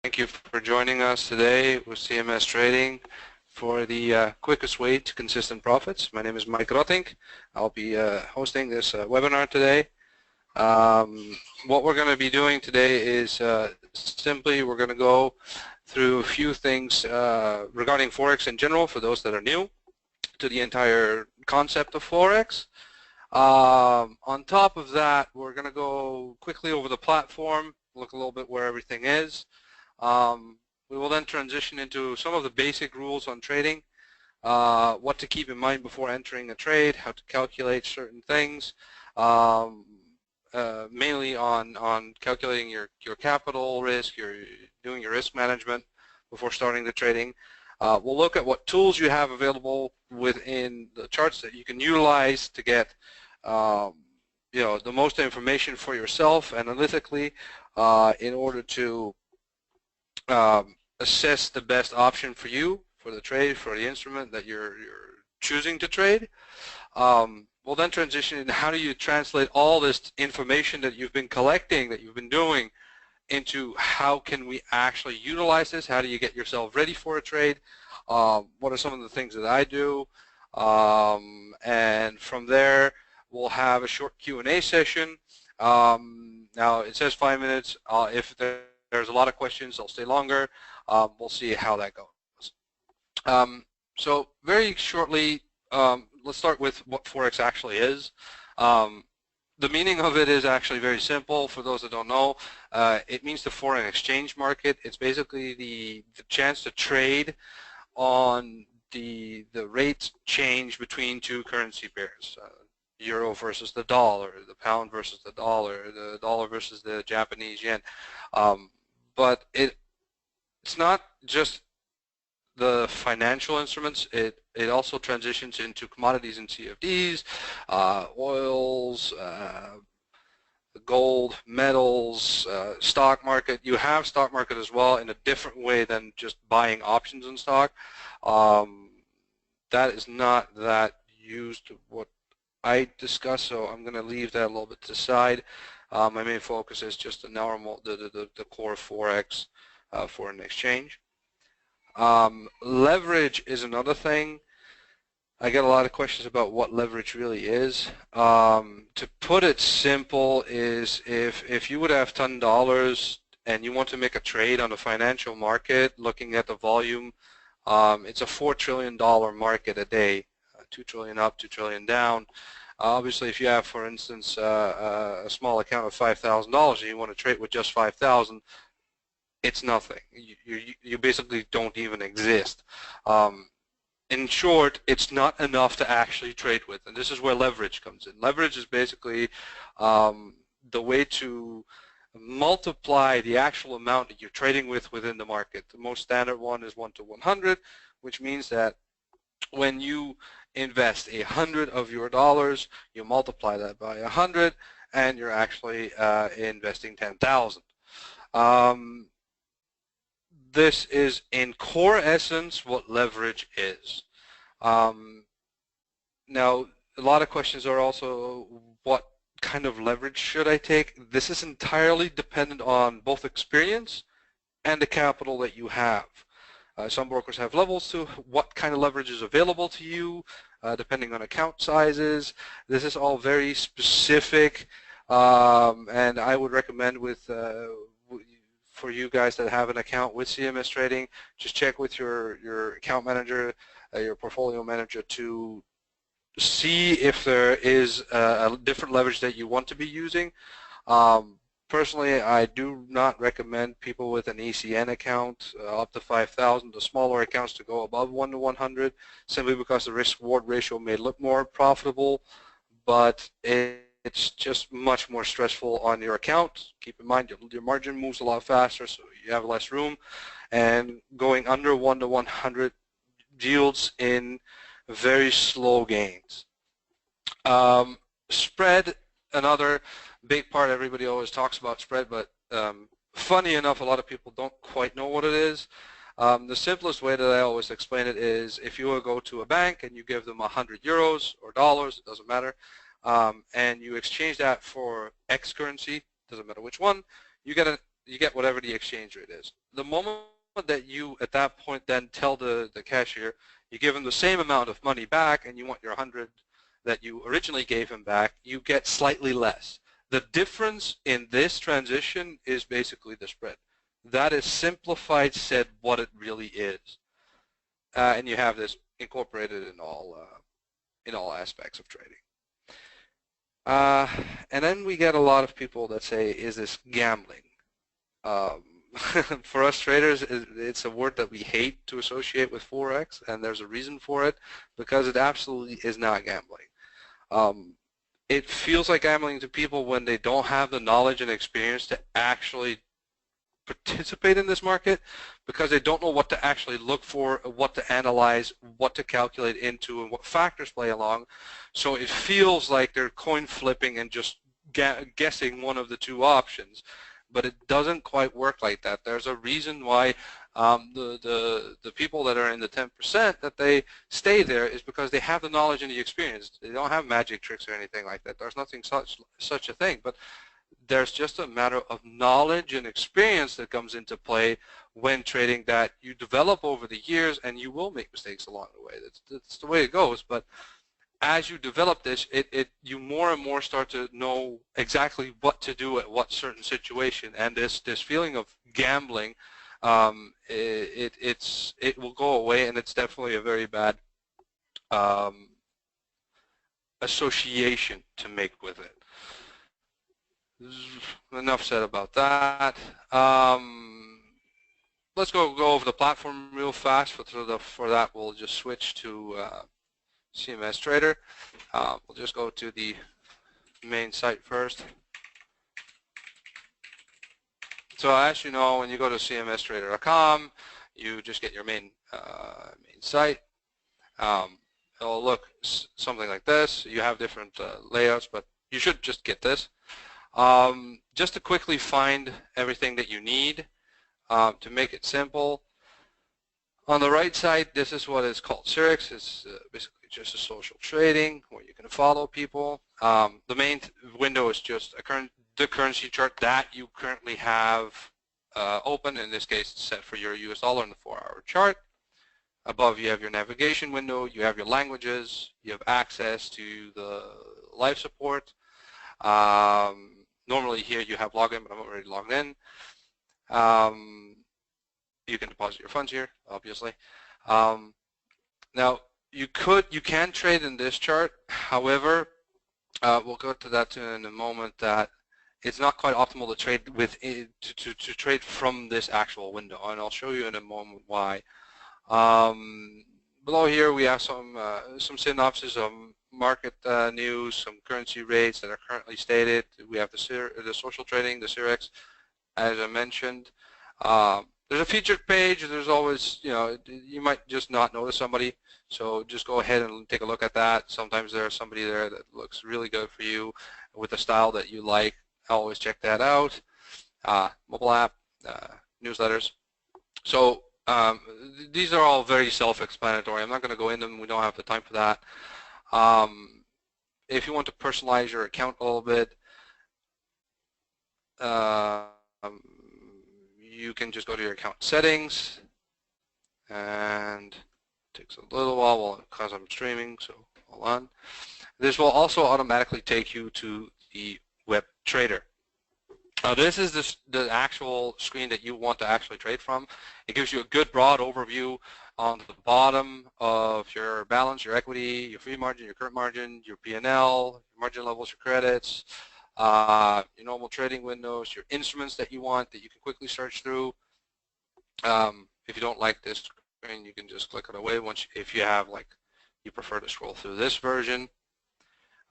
Thank you for joining us today with CMS Trading for the quickest way to consistent profits. My name is Mike Rottink. I'll be hosting this webinar today. What we're going to be doing today is simply we're going to go through a few things regarding Forex in general for those that are new to the entire concept of Forex. On top of that, we're going to go quickly over the platform, look a little bit where everything is. We will then transition into some of the basic rules on trading, what to keep in mind before entering a trade, how to calculate certain things, mainly on calculating your capital risk, doing your risk management before starting the trading. We'll look at what tools you have available within the charts that you can utilize to get the most information for yourself analytically in order to assess the best option for you, for the trade, for the instrument that you're choosing to trade. We'll then transition into how do you translate all this information that you've been collecting, that you've been doing, into how can we actually utilize this, how do you get yourself ready for a trade, what are some of the things that I do, and from there we'll have a short Q&A session. Now it says 5 minutes. If there's a lot of questions, I'll stay longer. We'll see how that goes. So very shortly, let's start with what Forex actually is. The meaning of it is actually very simple. For those that don't know, it means the foreign exchange market. It's basically the chance to trade on the rate change between two currency pairs. Euro versus the dollar, the pound versus the dollar versus the Japanese yen. But it's not just the financial instruments. It also transitions into commodities and CFDs, oils, gold, metals, stock market. You have stock market as well in a different way than just buying options in stock. That is not that used to what I discussed, so I'm going to leave that a little bit to the side. My main focus is just the normal, the core Forex, foreign exchange. Leverage is another thing. I get a lot of questions about what leverage really is. To put it simple is if you would have $10 and you want to make a trade on the financial market, looking at the volume, it's a $4 trillion market a day, 2 trillion up, 2 trillion down. Obviously, if you have, for instance, a small account of $5,000 and you want to trade with just 5,000, it's nothing. You basically don't even exist. In short, it's not enough to actually trade with, and this is where leverage comes in. Leverage is basically the way to multiply the actual amount that you're trading with within the market. The most standard one is 1 to 100, which means that when you invest 100 of your dollars, you multiply that by 100, and you're actually investing 10,000. This is, in core essence, what leverage is. Now, a lot of questions are also, what kind of leverage should I take? This is entirely dependent on both experience and the capital that you have. Some brokers have levels to what kind of leverage is available to you, depending on account sizes. This is all very specific, and I would recommend for you guys that have an account with CMS Trading, just check with your account manager, your portfolio manager, to see if there is a different leverage that you want to be using. Personally, I do not recommend people with an ECN account up to 5,000, the smaller accounts, to go above 1 to 100, simply because the risk-reward ratio may look more profitable, but it's just much more stressful on your account. Keep in mind your margin moves a lot faster, so you have less room, and going under 1 to 100 yields in very slow gains. Spread, another big part. Everybody always talks about spread, but funny enough, a lot of people don't quite know what it is. The simplest way that I always explain it is, if you will go to a bank and you give them 100 euros or dollars, it doesn't matter, and you exchange that for X currency, doesn't matter which one, you get whatever the exchange rate is. the moment that you, at that point, then tell the cashier, you give him the same amount of money back and you want your 100 that you originally gave him back, you get slightly less. The difference in this transition is basically the spread. That is simplified said what it really is. And you have this incorporated in all aspects of trading. And then we get a lot of people that say, is this gambling? For us traders, it's a word that we hate to associate with Forex, and there's a reason for it, because it absolutely is not gambling. It feels like gambling to people when they don't have the knowledge and experience to actually participate in this market, because they don't know what to actually look for, what to analyze, what to calculate into, and what factors play along. So it feels like they're coin flipping and just guessing one of the two options, but it doesn't quite work like that. There's a reason why the people that are in the 10% that they stay there is because they have the knowledge and the experience. They don't have magic tricks or anything like that. There's nothing such a thing, but there's just a matter of knowledge and experience that comes into play when trading that you develop over the years, and you will make mistakes along the way. That's the way it goes. But as you develop this, you more and more start to know exactly what to do at what certain situation, and this feeling of gambling, it will go away, and it's definitely a very bad association to make with it. Enough said about that. Let's go over the platform real fast. For that, we'll just switch to CMStrader. We'll just go to the main site first. So as you know, when you go to CMStrader.com, you just get your main site. It'll look something like this. You have different layouts, but you should just get this. Just to quickly find everything that you need to make it simple. On the right side, this is what is called Cerex. It's basically just a social trading where you can follow people. The main window is just the currency chart that you currently have open. In this case, it's set for your US dollar in the 4-hour chart. Above, you have your navigation window. You have your languages. You have access to the live support. Normally here you have login, but I'm already logged in. You can deposit your funds here, obviously. Now you can trade in this chart. However, we'll go to that in a moment. That it's not quite optimal to trade to trade from this actual window, and I'll show you in a moment why. Below here we have some synopsis of market news, some currency rates that are currently stated. We have the social trading, the Cerex, as I mentioned. There's a featured page. There's always, you might just not notice somebody, so just go ahead and take a look at that. Sometimes there's somebody there that looks really good for you with a style that you like. Always check that out. Mobile app, newsletters. So these are all very self-explanatory. I'm not going to go into them. We don't have the time for that. If you want to personalize your account a little bit, you can just go to your account settings, and it takes a little while because I'm streaming, so hold on. This will also automatically take you to the web trader. This is the actual screen that you want to actually trade from. It gives you a good broad overview on the bottom of your balance, your equity, your free margin, your current margin, your P&L, your margin levels, your credits, your normal trading windows, your instruments that you want that you can quickly search through. If you don't like this screen, you can just click it away if you have, you prefer to scroll through this version.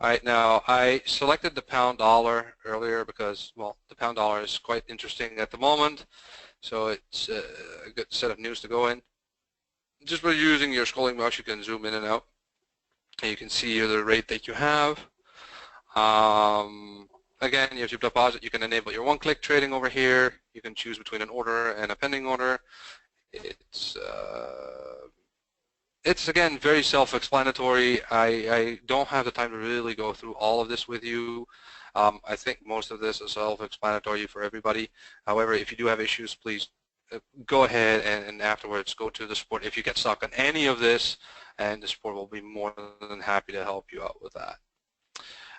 All right, now I selected the pound dollar earlier because, well, the pound dollar is quite interesting at the moment, so it's a good set of news to go in. Just by using your scrolling mouse, you can zoom in and out, and you can see the rate that you have. Again, you have your deposit. You can enable your one-click trading over here. You can choose between an order and a pending order. It's again very self-explanatory. I don't have the time to really go through all of this with you. I think most of this is self-explanatory for everybody. However, if you do have issues, please go ahead and afterwards go to the support if you get stuck on any of this, and the support will be more than happy to help you out with that.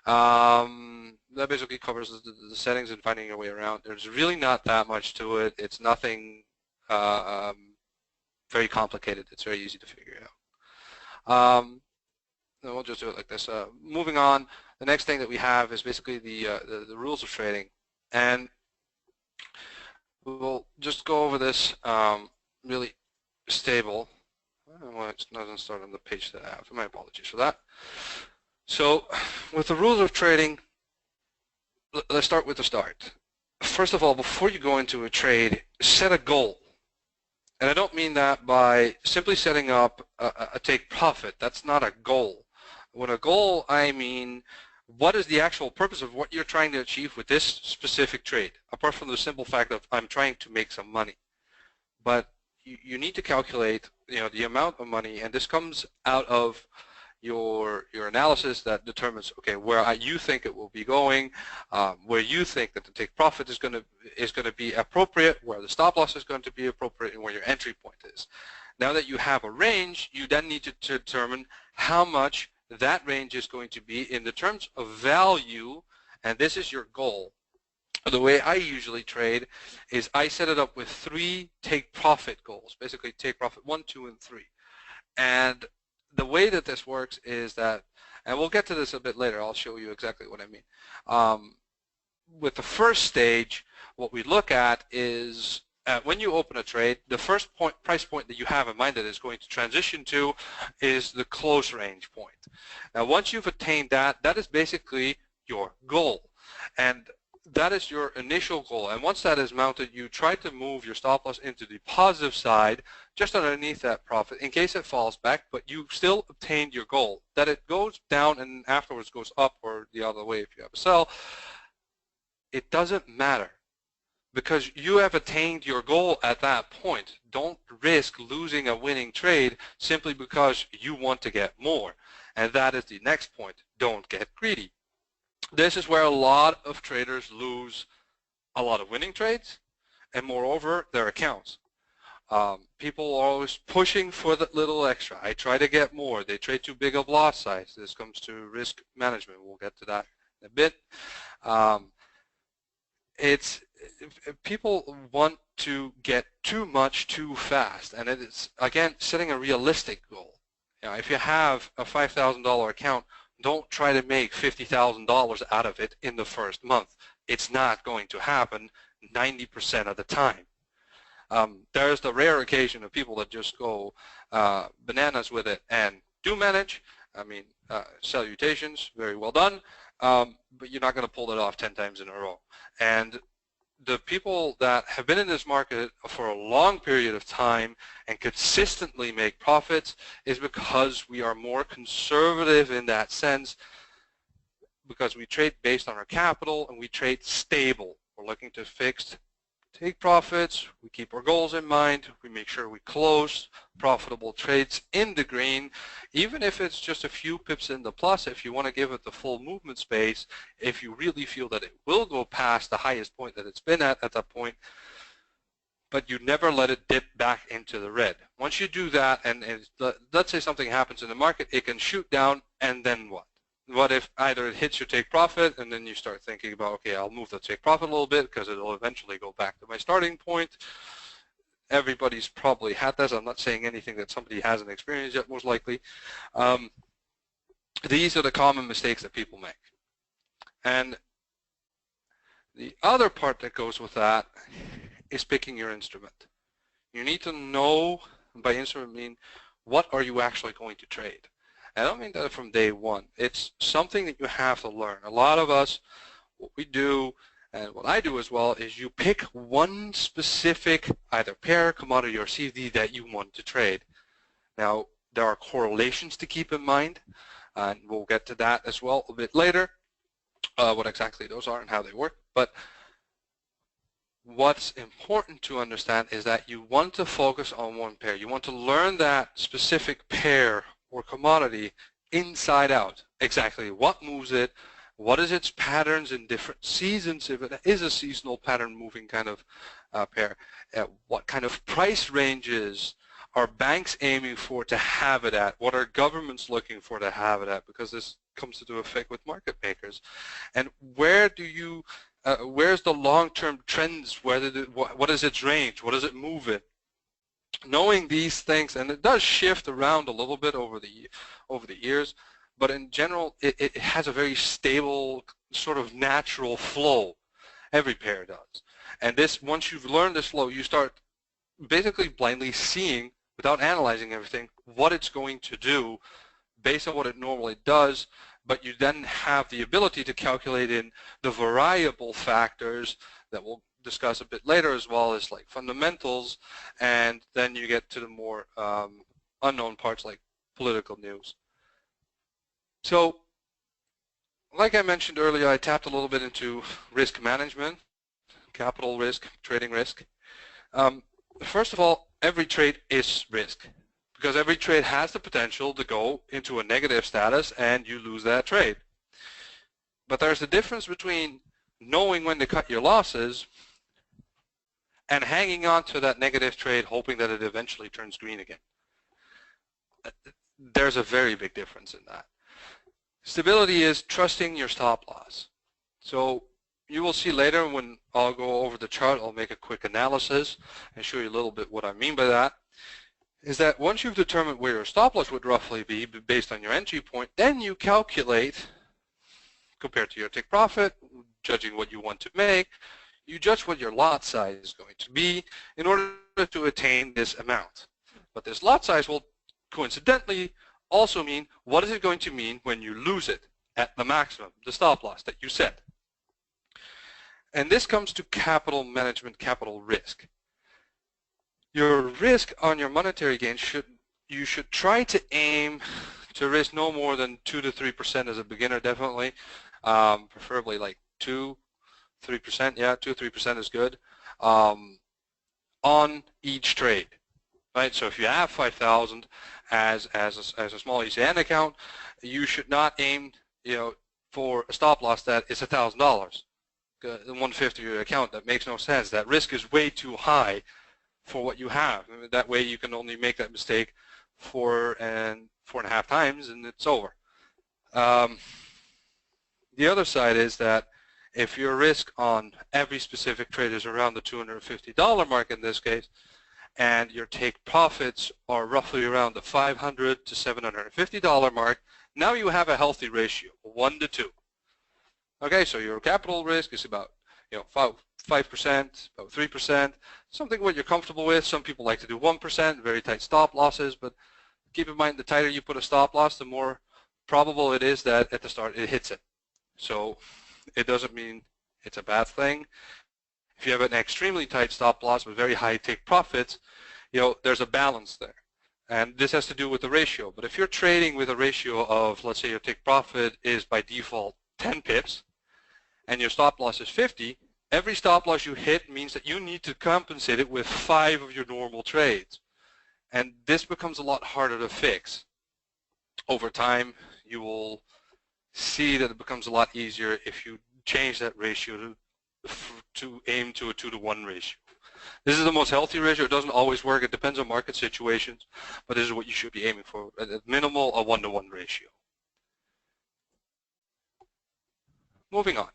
That basically covers the settings and finding your way around. There's really not that much to it. It's nothing very complicated. It's very easy to figure out. And we'll just do it like this. Moving on, the next thing that we have is basically the rules of trading, and we'll just go over this really stable. I don't know why it doesn't start on the page that I have. My apologies for that. So with the rules of trading, let's start with the start. First of all, before you go into a trade, set a goal. And I don't mean that by simply setting up a take profit. That's not a goal. When a goal, I mean, what is the actual purpose of what you're trying to achieve with this specific trade, apart from the simple fact of I'm trying to make some money. But you need to calculate, the amount of money, and this comes out of your analysis that determines, okay, where you think it will be going, where you think that the take profit is going to be appropriate, where the stop loss is going to be appropriate, and where your entry point is. Now that you have a range, you then need to determine how much that range is going to be in the terms of value, and this is your goal. The way I usually trade is I set it up with 3 take profit goals, basically take profit 1, 2, and 3. And the way that this works is that, and we'll get to this a bit later, I'll show you exactly what I mean. With the first stage, what we look at is when you open a trade, the first price point that you have in mind that is going to transition to is the close range point. Now once you've attained that, that is basically your goal. And that is your initial goal, and once that is mounted, you try to move your stop loss into the positive side, just underneath that profit, in case it falls back, but you still obtained your goal. That it goes down and afterwards goes up, or the other way if you have a sell, it doesn't matter, because you have attained your goal at that point. Don't risk losing a winning trade simply because you want to get more, and that is the next point. Don't get greedy. This is where a lot of traders lose a lot of winning trades, and moreover, their accounts. People are always pushing for that little extra. I try to get more. They trade too big of lot size. This comes to risk management. We'll get to that in a bit. If people want to get too much too fast, and it is, again, setting a realistic goal. If you have a $5,000 account, don't try to make $50,000 out of it in the first month. It's not going to happen 90% of the time. There's the rare occasion of people that just go bananas with it and do manage. I mean, salutations, very well done, but you're not going to pull that off 10 times in a row. And the people that have been in this market for a long period of time and consistently make profits is because we are more conservative in that sense, because we trade based on our capital and we trade stable. We're looking to fixed take profits, we keep our goals in mind, we make sure we close profitable trades in the green, even if it's just a few pips in the plus. If you want to give it the full movement space, if you really feel that it will go past the highest point that it's been at that point, but you never let it dip back into the red. Once you do that, and let's say something happens in the market, it can shoot down, and then what? What if either it hits your take profit, and then you start thinking about, okay, I'll move the take profit a little bit because it'll eventually go back to my starting point. Everybody's probably had this. I'm not saying anything that somebody hasn't experienced yet, most likely. These are the common mistakes that people make. And the other part that goes with that is picking your instrument. You need to know, by instrument I mean, what are you actually going to trade? I don't mean that from day one. It's something that you have to learn. A lot of us, what we do, and what I do as well, is you pick one specific either pair, commodity, or CFD that you want to trade. Now, there are correlations to keep in mind, and we'll get to that as well a bit later, what exactly those are and how they work. But what's important to understand is that you want to focus on one pair. You want to learn that specific pair or commodity inside out, exactly what moves it, what is its patterns in different seasons, if it is a seasonal pattern moving kind of pair? What kind of price ranges are banks aiming for to have it at? What are governments looking for to have it at? Because this comes into effect with market makers. And where's the long-term trends? What is its range? What does it move in? Knowing these things, and it does shift around a little bit over the years, but in general, it has a very stable sort of natural flow. Every pair does. And this, once you've learned this flow, you start basically blindly seeing, without analyzing everything, what it's going to do based on what it normally does, but you then have the ability to calculate in the variable factors that we'll discuss a bit later, as well as like fundamentals, and then you get to the more unknown parts like political news. So, like I mentioned earlier, I tapped a little bit into risk management, capital risk, trading risk. First of all, every trade is risk, because every trade has the potential to go into a negative status and you lose that trade. But there's a difference between knowing when to cut your losses and hanging on to that negative trade hoping that it eventually turns green again. There's a very big difference in that. Stability is trusting your stop loss. So you will see later when I'll go over the chart, I'll make a quick analysis and show you a little bit what I mean by that, is that once you've determined where your stop loss would roughly be based on your entry point, then you calculate, compared to your take profit, judging what you want to make, you judge what your lot size is going to be in order to attain this amount. But this lot size will coincidentally also mean what is it going to mean when you lose it at the maximum, the stop loss that you set. And this comes to capital management, capital risk. Your risk on your monetary gain you should try to aim to risk no more than 2 to 3% as a beginner, definitely, preferably like 2-3%. Yeah, 2-3% is good on each trade, right? So if you have 5,000 as a small ECN account, you should not aim, for a stop loss that is $1,000. 1/5 of your account. That makes no sense. That risk is way too high for what you have. That way you can only make that mistake 4.5 times and it's over. The other side is that if your risk on every specific trade is around the $250 mark in this case, and your take profits are roughly around the $500 to $750 mark, now you have a healthy ratio, 1 to 2. Okay, so your capital risk is about 5%, about 3%, something what you're comfortable with. Some people like to do 1%, very tight stop losses, but keep in mind the tighter you put a stop loss, the more probable it is that at the start it hits it. So it doesn't mean it's a bad thing. If you have an extremely tight stop loss with very high take profits, there's a balance there. And this has to do with the ratio. But if you're trading with a ratio of, let's say your take profit is by default 10 pips, and your stop loss is 50, every stop loss you hit means that you need to compensate it with 5 of your normal trades. And this becomes a lot harder to fix. Over time, you will see that it becomes a lot easier if you change that ratio to aim to a 2-to-1 ratio. This is the most healthy ratio. It doesn't always work. It depends on market situations, but this is what you should be aiming for. At minimal, a 1-to-1 ratio. Moving on.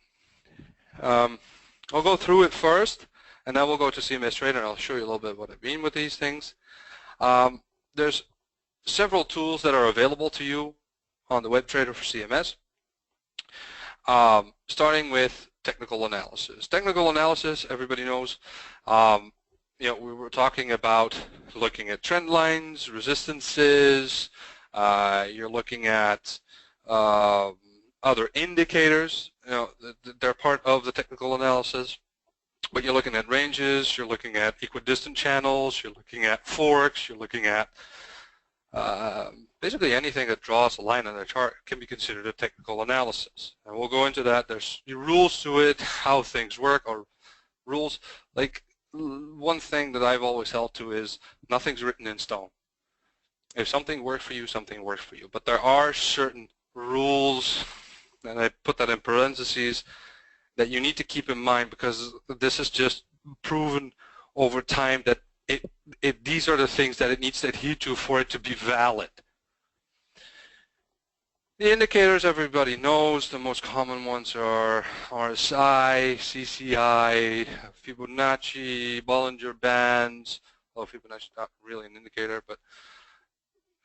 I'll go through it first, and then we'll go to CMStrader, and I'll show you a little bit what I mean with these things. There's several tools that are available to you on the web trader for CMS, starting with technical analysis. Technical analysis, everybody knows, we were talking about looking at trend lines, resistances, you're looking at other indicators, they're part of the technical analysis, but you're looking at ranges, you're looking at equidistant channels, you're looking at forks, you're looking at basically anything that draws a line on a chart can be considered a technical analysis. And we'll go into that. There's rules to it, how things work, or rules. Like one thing that I've always held to is nothing's written in stone. If something works for you, something works for you. But there are certain rules, and I put that in parentheses, that you need to keep in mind because this is just proven over time that these are the things that it needs to adhere to for it to be valid. The indicators everybody knows, the most common ones are RSI, CCI, Fibonacci, Bollinger Bands. Well, Fibonacci is not really an indicator, but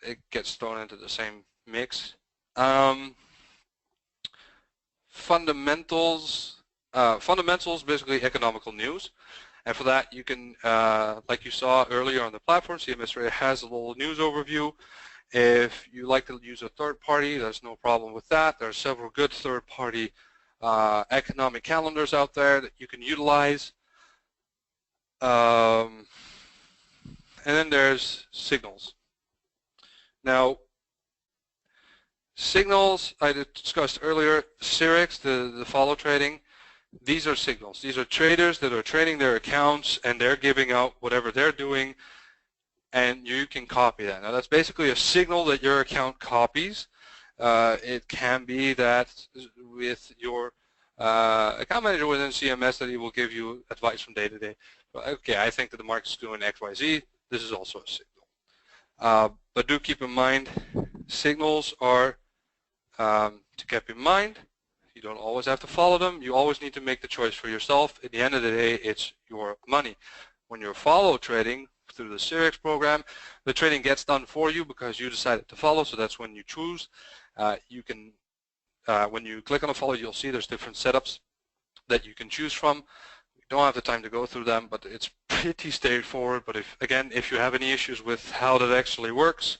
it gets thrown into the same mix. Fundamentals, basically economical news. And for that, you can, like you saw earlier on the platform, CMStrader has a little news overview. If you like to use a third party, there's no problem with that. There are several good third party economic calendars out there that you can utilize. And then there's signals. Now, signals I discussed earlier, CRX, the follow trading, these are signals. These are traders that are trading their accounts and they're giving out whatever they're doing, and you can copy that. Now that's basically a signal that your account copies. It can be that with your account manager within CMS that he will give you advice from day to day. Okay, I think that the market's doing X, Y, Z. This is also a signal. But do keep in mind, signals are to keep in mind. You don't always have to follow them. You always need to make the choice for yourself. At the end of the day, it's your money. When you're follow trading through the CRX program, the trading gets done for you because you decided to follow, so that's when you choose. You can, when you click on a follow, you'll see there's different setups that you can choose from. We don't have the time to go through them, but it's pretty straightforward. But if you have any issues with how that actually works,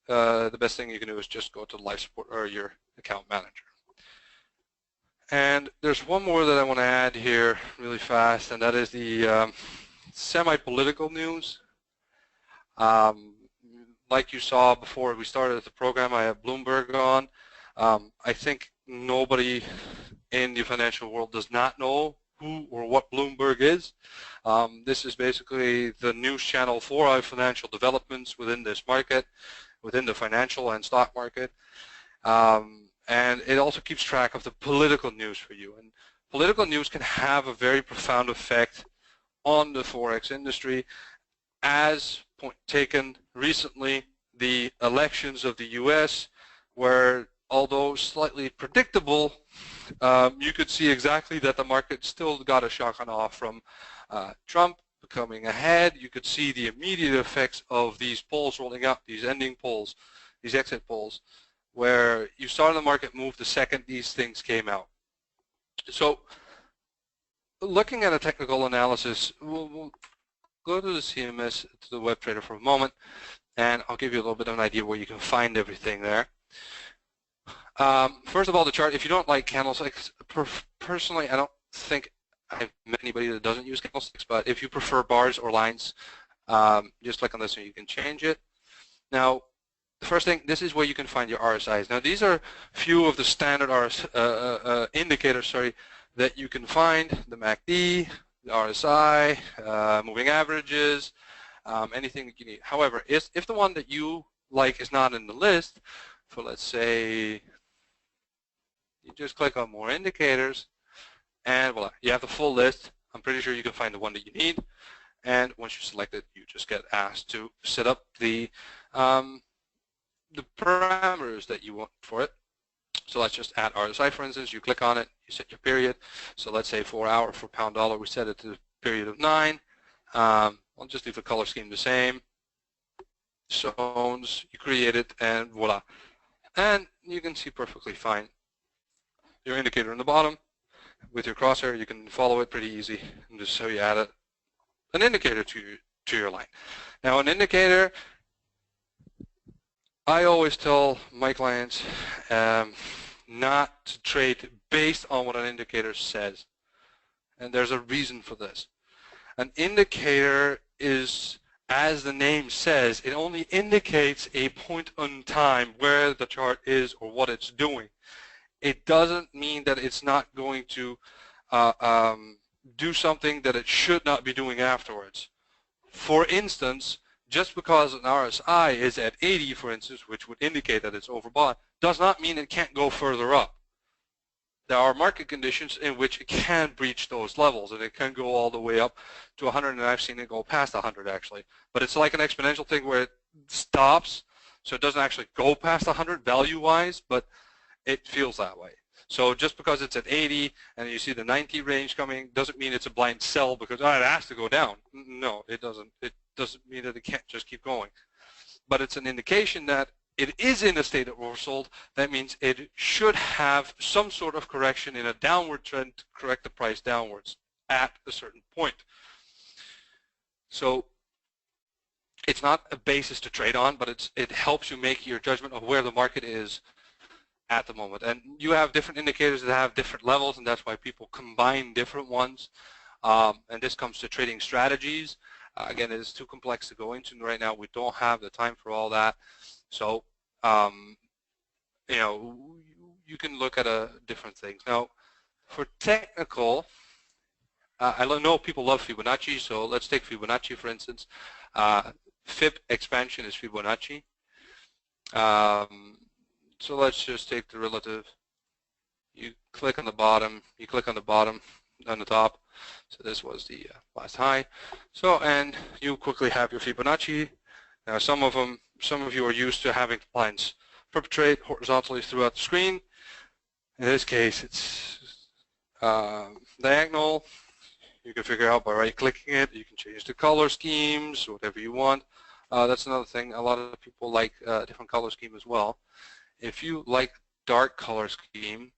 the best thing you can do is just go to live support or your account manager. And there's one more that I want to add here really fast, and that is the semi-political news. Like you saw before we started the program, I have Bloomberg on. I think nobody in the financial world does not know who or what Bloomberg is. This is basically the news channel for our financial developments within this market, within the financial and stock market. And it also keeps track of the political news for you. And political news can have a very profound effect on the Forex industry. As point taken recently, the elections of the US were, although slightly predictable, you could see exactly that the market still got a shock and awe from Trump coming ahead. You could see the immediate effects of these polls rolling out, these ending polls, these exit polls, where you saw the market move the second these things came out. So looking at a technical analysis, we'll go to the CMS, to the web trader for a moment, and I'll give you a little bit of an idea where you can find everything there. First of all, the chart, if you don't like candlesticks, personally, I don't think I've met anybody that doesn't use candlesticks, but if you prefer bars or lines, just click on this and you can change it. Now, the first thing, this is where you can find your RSIs. Now, these are few of the standard indicators, that you can find: the MACD, the RSI, moving averages, anything that you need. However, if the one that you like is not in the list, for let's say, you just click on more indicators, and voila, you have the full list. I'm pretty sure you can find the one that you need. And once you select it, you just get asked to set up the parameters that you want for it. So let's just add RSI, for instance. You click on it, you set your period. So let's say 4 hour for pound dollar, we set it to the period of 9. I'll just leave the color scheme the same. Zones, you create it, and voila. And you can see perfectly fine your indicator in the bottom. With your crosshair, you can follow it pretty easy, and just so you add an indicator to your line. Now, an indicator, I always tell my clients not to trade based on what an indicator says, and there's a reason for this. An indicator is, as the name says, it only indicates a point in time where the chart is or what it's doing. It doesn't mean that it's not going to do something that it should not be doing afterwards. For instance, just because an RSI is at 80, for instance, which would indicate that it's overbought, does not mean it can't go further up. there are market conditions in which it can breach those levels, and it can go all the way up to 100, and I've seen it go past 100 actually. But it's like an exponential thing where it stops, so it doesn't actually go past 100 value-wise, but it feels that way. So just because it's at 80 and you see the 90 range coming doesn't mean it's a blind sell because, oh, it has to go down. No, it doesn't. It doesn't mean that it can't just keep going. But it's an indication that it is in a state of oversold. That means it should have some sort of correction in a downward trend to correct the price downwards at a certain point. So it's not a basis to trade on, but it helps you make your judgment of where the market is at the moment. And you have different indicators that have different levels, and that's why people combine different ones. And this comes to trading strategies. Again, it is too complex to go into right now. We don't have the time for all that. So, you know, you can look at different things. Now, for technical, I know people love Fibonacci, so let's take Fibonacci for instance. Fib expansion is Fibonacci. So let's just take the relative. You click on the bottom, you click on the bottom, on the top. So this was the last high. So, and you quickly have your Fibonacci. Now some of you are used to having lines perpetrate horizontally throughout the screen. In this case, it's diagonal. You can figure out by right-clicking it. You can change the color schemes, whatever you want. That's another thing. A lot of people like different color scheme as well. If you like dark color scheme,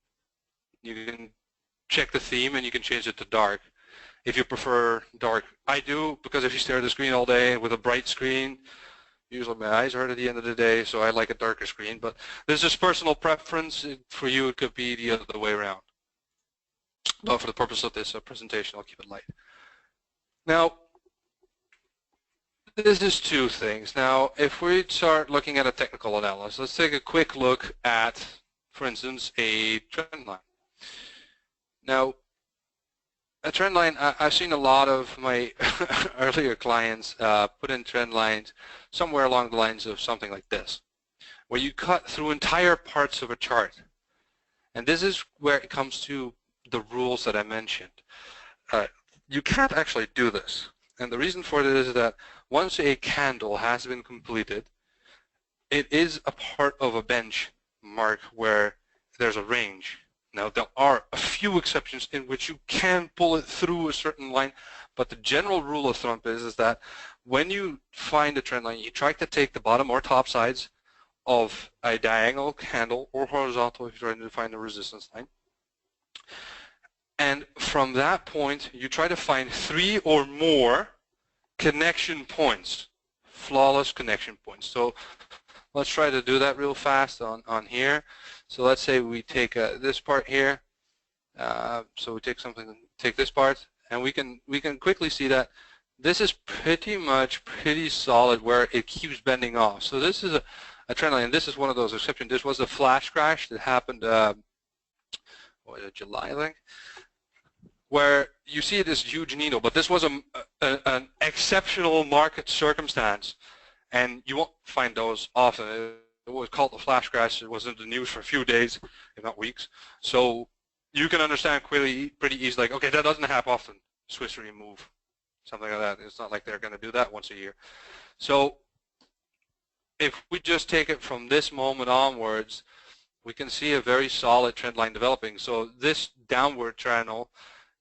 you can check the theme and you can change it to dark. If you prefer dark, I do, because if you stare at the screen all day with a bright screen, usually my eyes hurt at the end of the day, so I like a darker screen. But this is personal preference. For you, it could be the other way around. But for the purpose of this presentation, I'll keep it light. Now, this is two things. Now, if we start looking at a technical analysis, let's take a quick look at, for instance, a trend line. Now, a trend line, I've seen a lot of my earlier clients put in trend lines somewhere along the lines of something like this, where you cut through entire parts of a chart. And this is where it comes to the rules that I mentioned. You can't actually do this. And the reason for it is that once a candle has been completed, it is a part of a benchmark where there's a range. Now, there are a few exceptions in which you can pull it through a certain line, but the general rule of thumb is that when you find a trend line, you try to take the bottom or top sides of a diagonal candle or horizontal if you're trying to find a resistance line. And from that point, you try to find 3 or more connection points, flawless connection points. So let's try to do that real fast on here. So let's say we take this part here. So we take this part, and we can quickly see that this is pretty solid where it keeps bending off. So this is a trend line, and this is one of those exceptions. This was a flash crash that happened, what was it, July, I think, where you see this huge needle, but this was an exceptional market circumstance, and you won't find those often. It was called the flash crash. It was in the news for a few days, if not weeks. So you can understand pretty easily, like, okay, that doesn't happen often. Swiss Re move, something like that. It's not like they're going to do that once a year. So if we just take it from this moment onwards, we can see a very solid trend line developing. So this downward channel,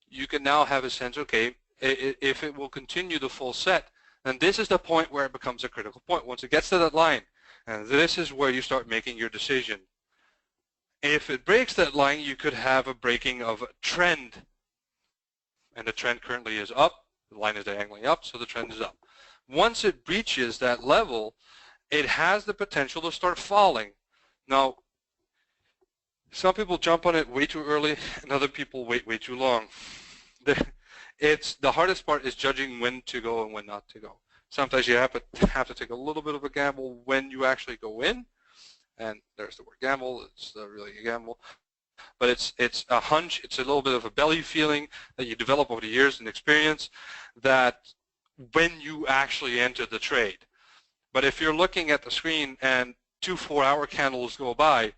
you can now have a sense, okay, if it will continue the full set, then this is the point where it becomes a critical point. Once it gets to that line, and this is where you start making your decision. If it breaks that line, you could have a breaking of a trend. And the trend currently is up. The line is diagonally up, so the trend is up. Once it breaches that level, it has the potential to start falling. Now, some people jump on it way too early, and other people wait way too long. The hardest part is judging when to go and when not to go. Sometimes you have to take a little bit of a gamble when you actually go in, and there's the word gamble. It's really a gamble, but it's a hunch. It's a little bit of a belly feeling that you develop over the years and experience that when you actually enter the trade. But if you're looking at the screen and 2 4-hour candles go by,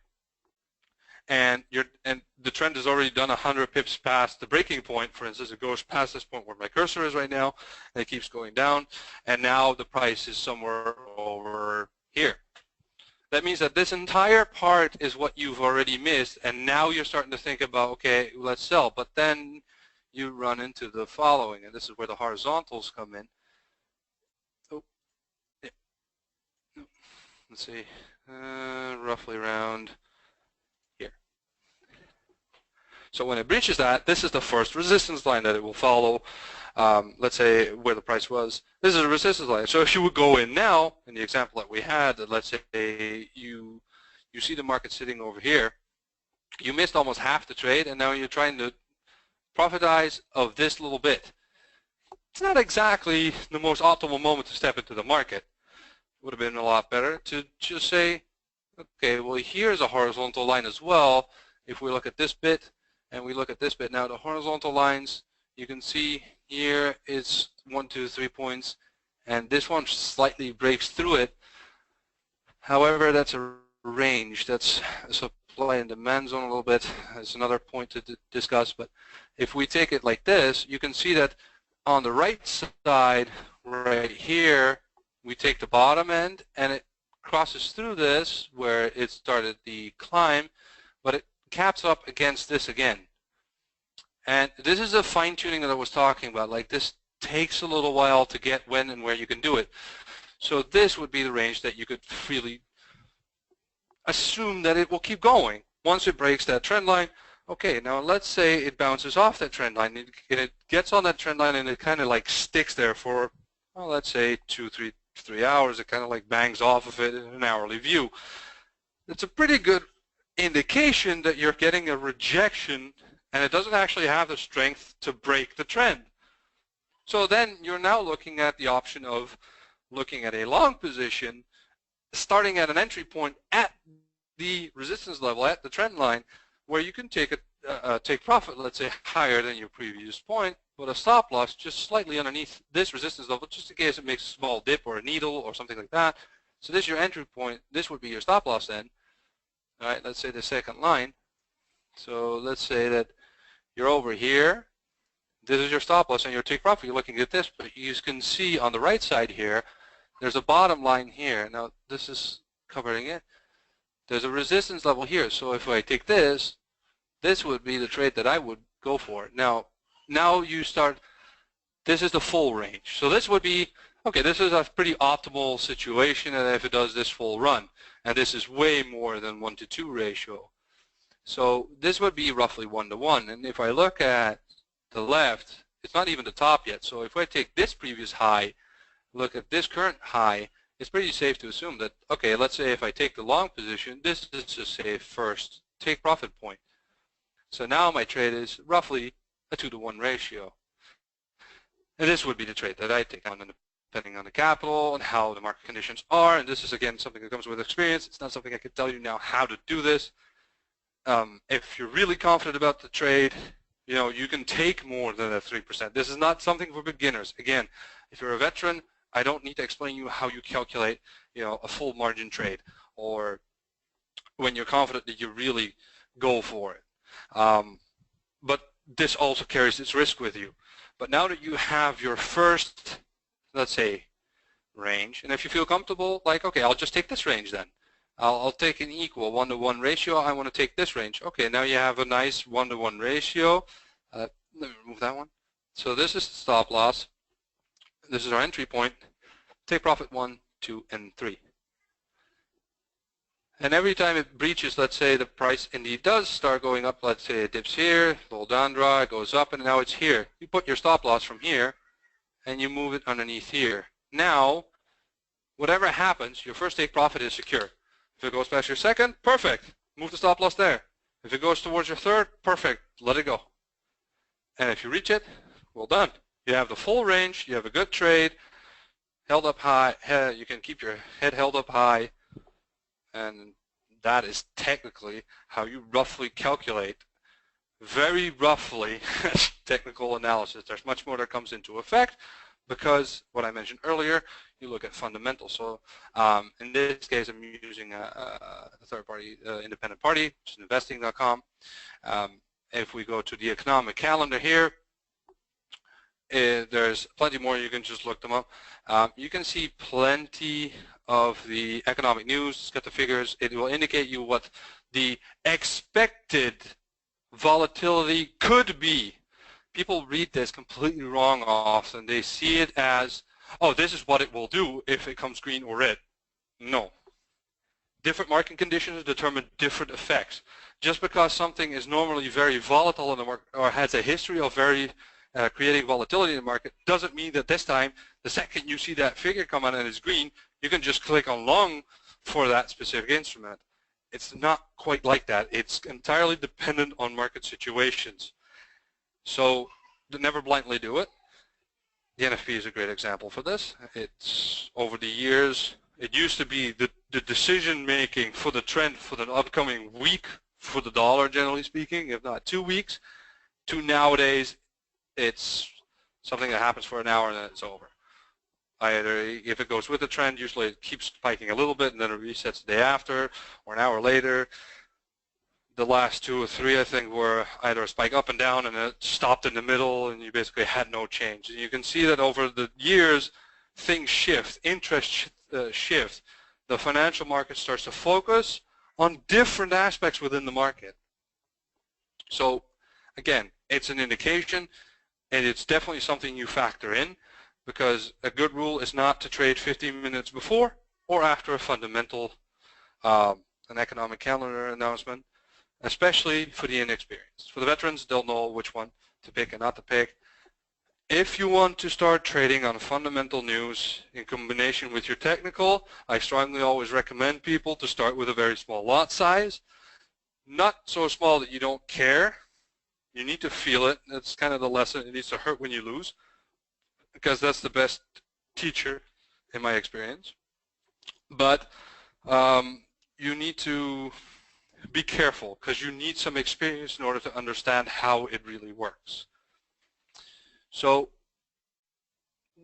and the trend has already done 100 pips past the breaking point. For instance, it goes past this point where my cursor is right now, and it keeps going down, and now the price is somewhere over here. That means that this entire part is what you've already missed, and now you're starting to think about, okay, let's sell. But then you run into the following, and this is where the horizontals come in. Oh, yeah. Let's see, roughly around here. So when it breaches that, this is the first resistance line that it will follow. Let's say where the price was. This is a resistance line. So if you would go in now, in the example that we had, that let's say you see the market sitting over here, you missed almost half the trade, and now you're trying to profitize of this little bit. It's not exactly the most optimal moment to step into the market. It would have been a lot better to just say, okay, well, here's a horizontal line as well. If we look at this bit and we look at this bit, now the horizontal lines, you can see here it's 1, 2, 3 points, and this one slightly breaks through it. However, that's a range. That's a supply and demand zone a little bit. That's another point to discuss. But if we take it like this, you can see that on the right side, right here, we take the bottom end, and it crosses through this where it started the climb, but it caps up against this again. And this is a fine-tuning that I was talking about. Like, this takes a little while to get when and where you can do it. So this would be the range that you could really assume that it will keep going. Once it breaks that trend line, okay, now let's say it bounces off that trend line. It gets on that trend line and it kind of like sticks there for, well, let's say 2, 3 hours. It kind of like bangs off of it in an hourly view. It's a pretty good indication that you're getting a rejection, and it doesn't actually have the strength to break the trend. So then you're now looking at the option of looking at a long position, starting at an entry point at the resistance level, at the trend line, where you can take profit, let's say, higher than your previous point, but a stop loss just slightly underneath this resistance level, just in case it makes a small dip or a needle or something like that. So this is your entry point. This would be your stop loss then. All right, let's say the second line. So let's say that you're over here. This is your stop loss and your take profit. You're looking at this, but you can see on the right side here, there's a bottom line here. Now this is covering it. There's a resistance level here. So if I take this, this would be the trade that I would go for. Now you start, this is the full range. So this would be, okay, this is a pretty optimal situation, and if it does this full run, and this is way more than 1-to-2 ratio. So this would be roughly 1-to-1. And if I look at the left, it's not even the top yet. So if I take this previous high, look at this current high, it's pretty safe to assume that, okay, let's say if I take the long position, this is just say first take profit point. So now my trade is roughly a 2-to-1 ratio. And this would be the trade that I take on, depending on the capital and how the market conditions are. And this is, again, something that comes with experience. It's not something I can tell you now how to do this. If you're really confident about the trade, you know, you can take more than that 3%. This is not something for beginners. Again, if you're a veteran, I don't need to explain you how you calculate, you know, a full margin trade, or when you're confident that you really go for it. But this also carries its risk with you. But now that you have your first, let's say, range, and if you feel comfortable, like, okay, I'll just take this range then. I'll take an equal 1-to-1 ratio. I want to take this range. Okay, now you have a nice 1-to-1 ratio. Let me remove that one. So this is the stop loss. This is our entry point. Take profit 1, 2, and 3. And every time it breaches, let's say the price indeed does start going up, let's say it dips here, little down draw, it goes up, and now it's here. You put your stop loss from here, and you move it underneath here. Now, whatever happens, your first take profit is secure. If it goes past your second, perfect. Move the stop loss there. If it goes towards your third, perfect. Let it go. And if you reach it, well done. You have the full range. You have a good trade, held up high. You can keep your head held up high. And that is technically how you roughly calculate, very roughly, technical analysis. There's much more that comes into effect because what I mentioned earlier, you look at fundamentals. So in this case, I'm using a third-party independent party, which is investing.com. If we go to the economic calendar here, there's plenty more. You can just look them up. You can see plenty of the economic news, get the figures. It will indicate you what the expected volatility could be. People read this completely wrong often. They see it as, oh, this is what it will do if it comes green or red. No. Different market conditions determine different effects. Just because something is normally very volatile in the market or has a history of creating volatility in the market doesn't mean that this time, the second you see that figure come out and it's green, you can just click on long for that specific instrument. It's not quite like that. It's entirely dependent on market situations. So never blindly do it. The NFP is a great example for this. It's over the years, it used to be the decision making for the trend for the upcoming week for the dollar, generally speaking, if not 2 weeks, to nowadays it's something that happens for an hour and then it's over. Either if it goes with the trend, usually it keeps spiking a little bit and then it resets the day after or an hour later. The last 2 or 3, I think, were either a spike up and down and it stopped in the middle and you basically had no change. And you can see that over the years, things shift, interest shift. The financial market starts to focus on different aspects within the market. So again, it's an indication and it's definitely something you factor in, because a good rule is not to trade 15 minutes before or after a fundamental, an economic calendar announcement, especially for the inexperienced. For the veterans, they'll know which one to pick and not to pick. If you want to start trading on fundamental news in combination with your technical, I strongly always recommend people to start with a very small lot size. Not so small that you don't care. You need to feel it. That's kind of the lesson. It needs to hurt when you lose, because that's the best teacher in my experience. But you need to be careful, because you need some experience in order to understand how it really works. So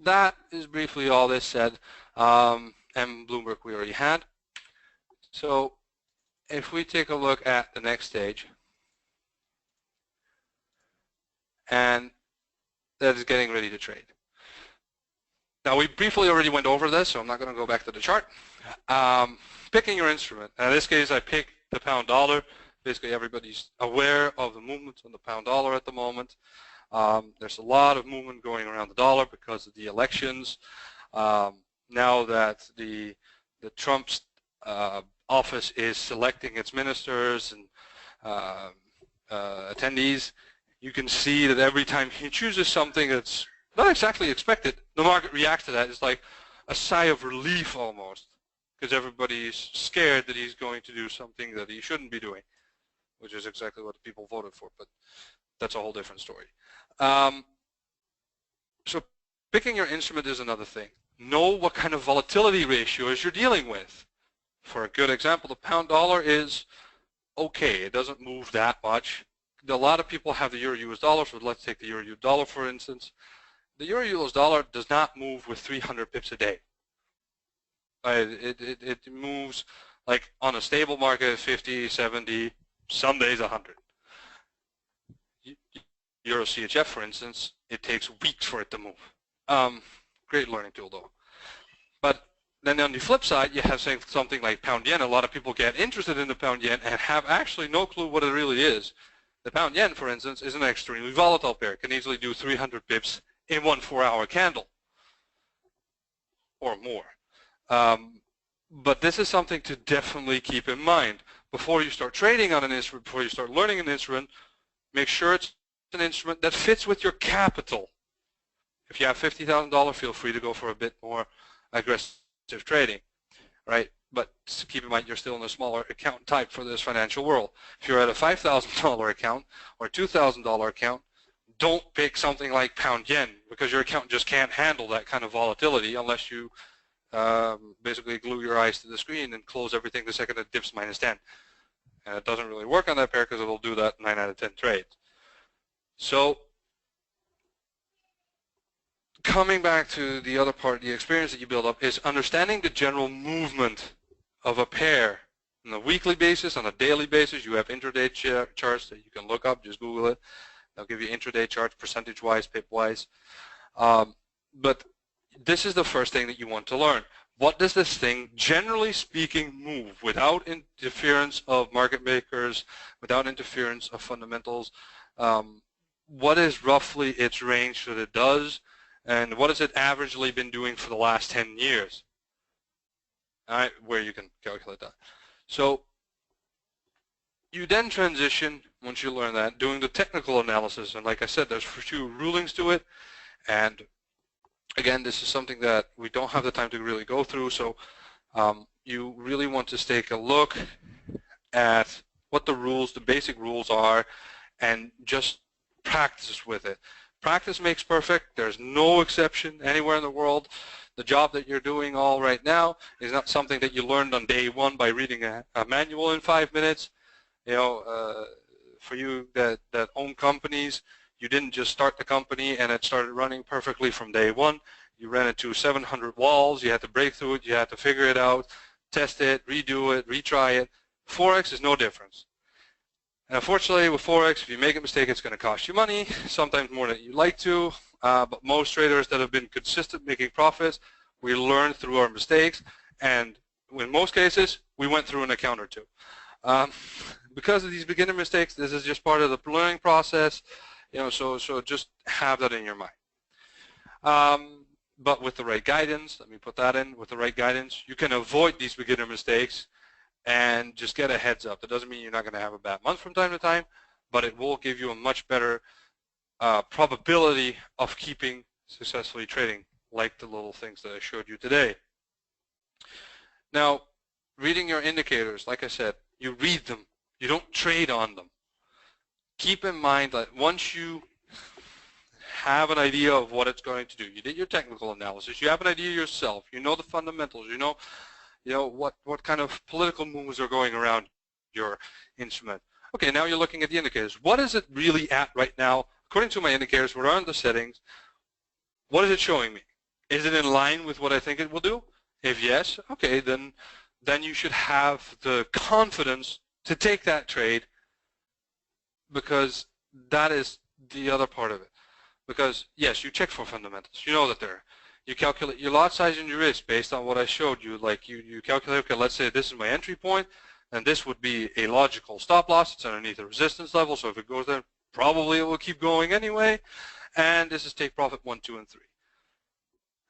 that is briefly all this said, and Bloomberg we already had. So if we take a look at the next stage, and that is getting ready to trade. Now we briefly already went over this, so I'm not going to go back to the chart. Picking your instrument. In this case, I picked the pound dollar. Basically, everybody's aware of the movements on the pound dollar at the moment. There's a lot of movement going around the dollar because of the elections. Now that the Trump's office is selecting its ministers and attendees, you can see that every time he chooses something that's not exactly expected, the market reacts to that. It's like a sigh of relief almost, because everybody's scared that he's going to do something that he shouldn't be doing, which is exactly what the people voted for, but that's a whole different story. So picking your instrument is another thing. Know what kind of volatility ratios you're dealing with. For a good example, the pound dollar is okay. It doesn't move that much. A lot of people have the euro-US dollar, so let's take the euro-US dollar for instance. The euro-US dollar does not move with 300 pips a day. It moves like on a stable market 50, 70, some days 100. Euro CHF, for instance, it takes weeks for it to move. Great learning tool though. But then on the flip side, you have something like pound yen. A lot of people get interested in the pound yen and have actually no clue what it really is. The pound yen, for instance, is an extremely volatile pair. It can easily do 300 pips in one 4-hour candle or more. But this is something to definitely keep in mind. Before you start trading on an instrument, before you start learning an instrument, make sure it's an instrument that fits with your capital. If you have $50,000, feel free to go for a bit more aggressive trading, right? But keep in mind you're still in a smaller account type for this financial world. If you're at a $5,000 account or $2,000 account, don't pick something like pound yen, because your account just can't handle that kind of volatility unless you basically glue your eyes to the screen and close everything the second it dips -10. And it doesn't really work on that pair because it'll do that 9 out of 10 trades. So coming back to the other part, the experience that you build up is understanding the general movement of a pair on a weekly basis, on a daily basis. You have intraday charts that you can look up. Just Google it. They'll give you intraday charts, percentage-wise, pip-wise. But this is the first thing that you want to learn. What does this thing, generally speaking, move without interference of market makers, without interference of fundamentals? What is roughly its range that it does, and what has it averagely been doing for the last 10 years? All right, where you can calculate that. So you then transition, once you learn that, doing the technical analysis. And like I said, there's a few rulings to it. And again, this is something that we don't have the time to really go through. So you really want to take a look at what the rules, the basic rules are, and just practice with it. Practice makes perfect. There's no exception anywhere in the world. The job that you're doing all right now is not something that you learned on day one by reading a manual in 5 minutes. You know, for you that own companies, you didn't just start the company and it started running perfectly from day one. You ran into 700 walls. You had to break through it. You had to figure it out, test it, redo it, retry it. Forex is no difference. And unfortunately, with Forex, if you make a mistake, it's going to cost you money, sometimes more than you'd like to. But most traders that have been consistent making profits, we learn through our mistakes. And in most cases, we went through an account or two. Because of these beginner mistakes, this is just part of the learning process. You know, so just have that in your mind. But with the right guidance, let me put that in, with the right guidance, you can avoid these beginner mistakes and just get a heads up. That doesn't mean you're not going to have a bad month from time to time, but it will give you a much better probability of keeping successfully trading, like the little things that I showed you today. Now, reading your indicators, like I said, you read them. You don't trade on them. Keep in mind that once you have an idea of what it's going to do, you did your technical analysis, you have an idea yourself, you know the fundamentals, you know what kind of political moves are going around your instrument. Okay, now you're looking at the indicators. What is it really at right now? According to my indicators, what are the settings? What is it showing me? Is it in line with what I think it will do? If yes, okay, then you should have the confidence to take that trade, because that is the other part of it. Because yes, you check for fundamentals. You know that they're. You calculate your lot size and your risk based on what I showed you. Like you calculate, okay, let's say this is my entry point, and this would be a logical stop loss. It's underneath the resistance level, so if it goes there, probably it will keep going anyway. And this is take profit 1, 2, and 3.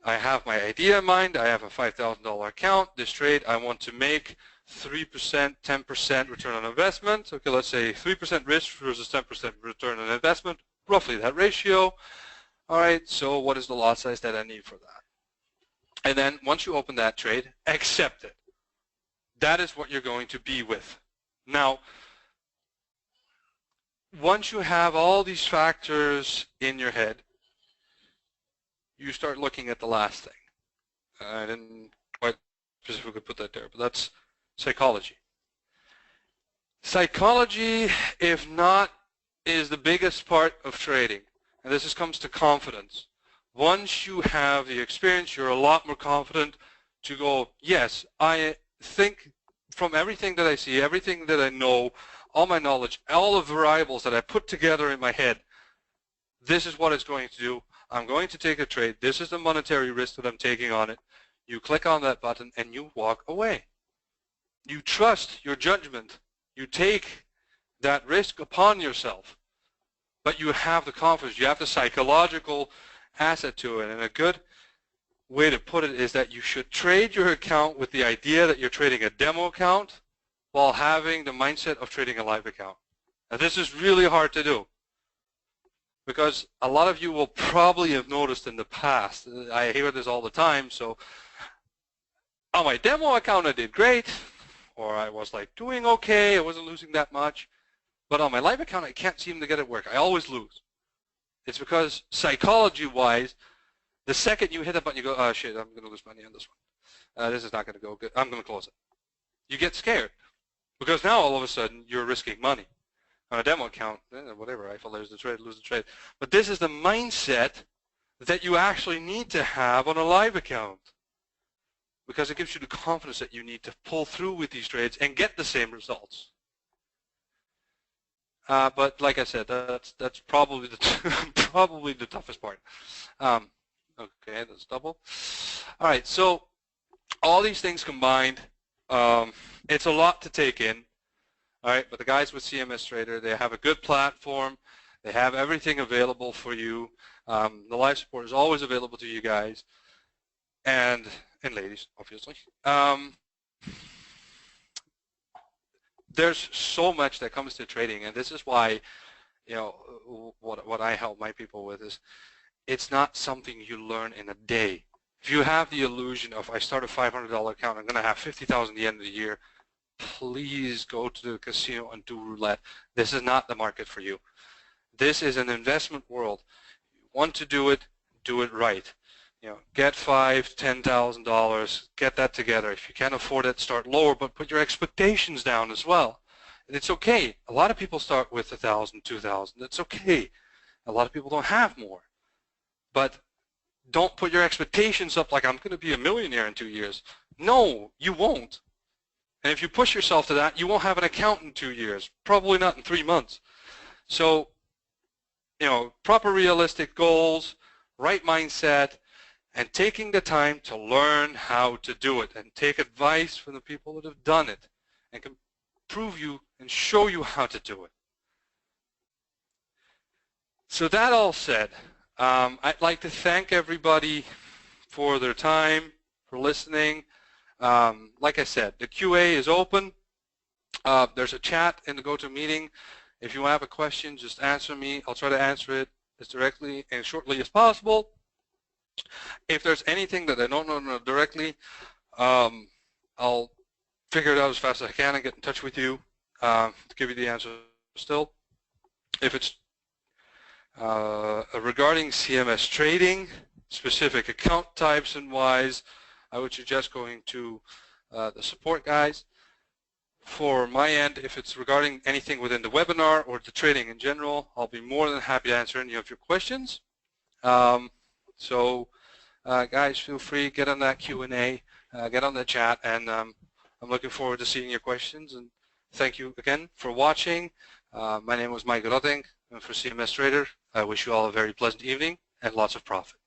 I have my idea in mind. I have a $5,000 account. This trade, I want to make 3%, 10% return on investment. Okay, let's say 3% risk versus 10% return on investment, roughly that ratio. All right, so what is the lot size that I need for that? And then once you open that trade, accept it. That is what you're going to be with. Now, once you have all these factors in your head, you start looking at the last thing. I didn't quite specifically put that there, but that's psychology. Psychology, if not, is the biggest part of trading. And this comes to confidence. Once you have the experience, you're a lot more confident to go, yes, I think from everything that I see, everything that I know, all my knowledge, all the variables that I put together in my head, this is what it's going to do. I'm going to take a trade. This is the monetary risk that I'm taking on it. You click on that button and you walk away. You trust your judgment. You take that risk upon yourself. But you have the confidence, you have the psychological asset to it. And a good way to put it is that you should trade your account with the idea that you're trading a demo account while having the mindset of trading a live account. Now this is really hard to do, because a lot of you will probably have noticed in the past, I hear this all the time, so on my demo account I did great, or I was like doing okay, I wasn't losing that much. But on my live account, I can't seem to get it work. I always lose. It's because psychology-wise, the second you hit that button, you go, oh, shit, I'm going to lose money on this one. This is not going to go good. I'm going to close it. You get scared because now all of a sudden you're risking money. On a demo account, whatever, I lose the trade, lose the trade. But this is the mindset that you actually need to have on a live account, because it gives you the confidence that you need to pull through with these trades and get the same results. But like I said, that's probably the probably the toughest part. Okay, that's double. All right, so all these things combined, it's a lot to take in. All right, but the guys with CMStrader, they have a good platform. They have everything available for you. The live support is always available to you guys and ladies, obviously. There's so much that comes to trading, and this is why, you know, what I help my people with is, it's not something you learn in a day. If you have the illusion of, I start a $500 account, I'm going to have 50,000 at the end of the year, please go to the casino and do roulette. This is not the market for you. This is an investment world. You want to do it right. You know, get $5,000, $10,000, get that together. If you can't afford it, start lower, but put your expectations down as well. And it's okay. A lot of people start with 1,000, 2,000. It's okay. A lot of people don't have more. But don't put your expectations up like, I'm going to be a millionaire in 2 years. No, you won't. And if you push yourself to that, you won't have an account in 2 years, probably not in 3 months. So, you know, proper realistic goals, right mindset, and taking the time to learn how to do it and take advice from the people that have done it and can prove you and show you how to do it. So that all said, I'd like to thank everybody for their time, for listening. Like I said, the QA is open. There's a chat in the GoToMeeting. If you have a question, just answer me. I'll try to answer it as directly and shortly as possible. If there's anything that I don't know directly, I'll figure it out as fast as I can and get in touch with you to give you the answer still. If it's regarding CMS trading, specific account types and whys, I would suggest going to the support guys. For my end, if it's regarding anything within the webinar or the trading in general, I'll be more than happy to answer any of your questions. So guys, feel free, get on that Q&A, get on the chat, and I'm looking forward to seeing your questions. And thank you again for watching. My name was Mike Rotting, and for CMS Trader, I wish you all a very pleasant evening and lots of profit.